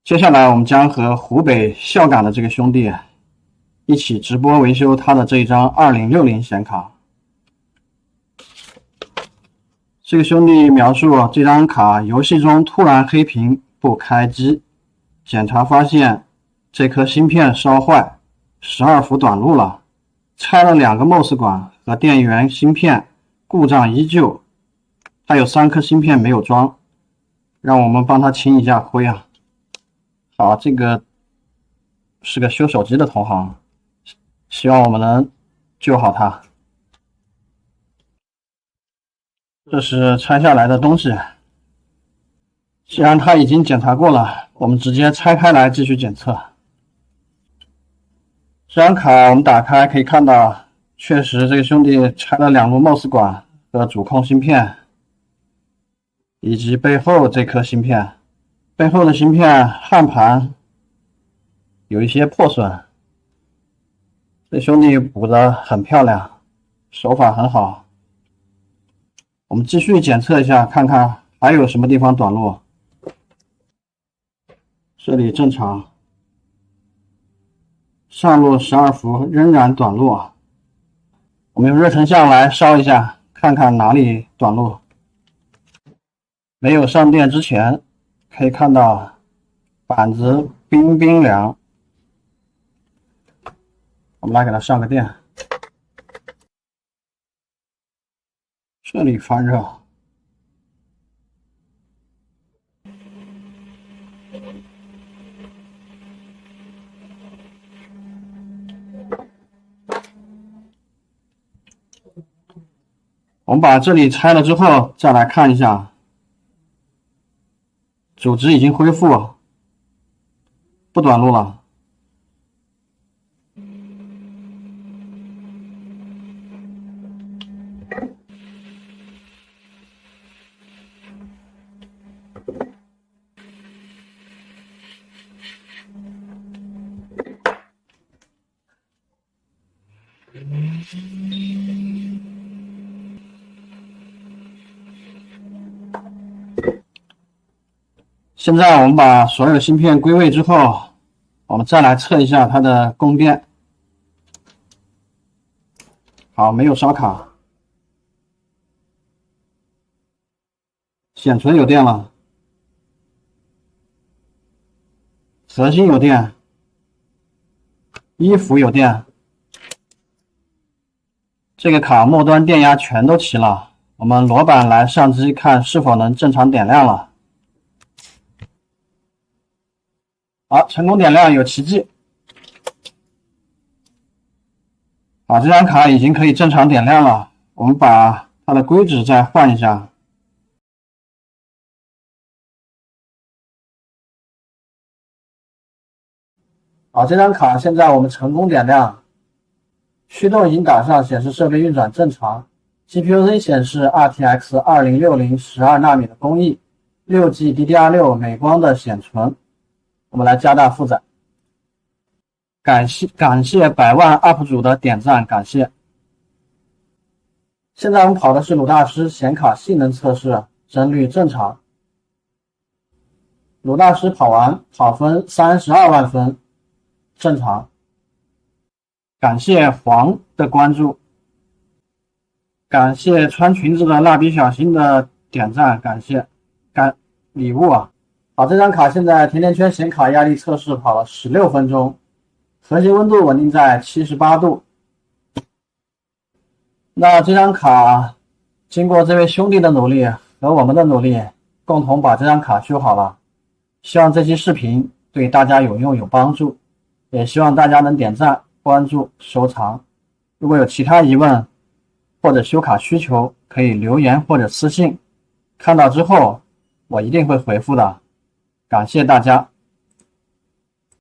接下来我们将和湖北孝感的这个兄弟一起直播维修他的这一张2060显卡。这个兄弟描述这张卡游戏中突然黑屏不开机，检查发现这颗芯片烧坏，12伏短路了，拆了2个 MOS 管和电源芯片故障依旧，还有3颗芯片没有装，让我们帮他清一下灰啊。好，这个是个修手机的同行，希望我们能救好他。这是拆下来的东西，既然他已经检查过了，我们直接拆开来继续检测。这张卡我们打开可以看到，确实这个兄弟拆了2路 MOS 管和主控芯片，以及背后这颗芯片。背后的芯片焊盘有一些破损，这兄弟补得很漂亮，手法很好。我们继续检测一下，看看还有什么地方短路。这里正常，上路12伏仍然短路啊。我们用热成像来烧一下，看看哪里短路。没有上电之前，可以看到板子冰冰凉。我们来给它上个电。这里发热，我们把这里拆了之后，再来看一下，主值已经恢复，不短路了。现在我们把所有芯片归位之后，我们再来测一下它的供电。好，没有烧卡，显存有电了，核心有电，1伏有电。这个卡末端电压全都齐了，我们裸板来上机看是否能正常点亮了。好，成功点亮，有奇迹。好，这张卡已经可以正常点亮了，我们把它的硅脂再换一下。好，这张卡现在我们成功点亮，驱动已经打上，显示设备运转正常。GPU-Z 显示 RTX 2060 12纳米的工艺，6G DDR6 美光的显存。我们来加大负载。感谢100万 UP 主的点赞，感谢。现在我们跑的是鲁大师显卡性能测试，帧率正常。鲁大师跑完，跑分32万分，正常。感谢黄的关注，感谢穿裙子的蜡笔小新的点赞，感谢礼物啊。好，这张卡现在甜甜圈显卡压力测试跑了16分钟，核心温度稳定在78度。那这张卡经过这位兄弟的努力和我们的努力，共同把这张卡修好了。希望这期视频对大家有用有帮助，也希望大家能点赞、关注、收藏。如果有其他疑问或者修卡需求，可以留言或者私信，看到之后我一定会回复的。感谢大家。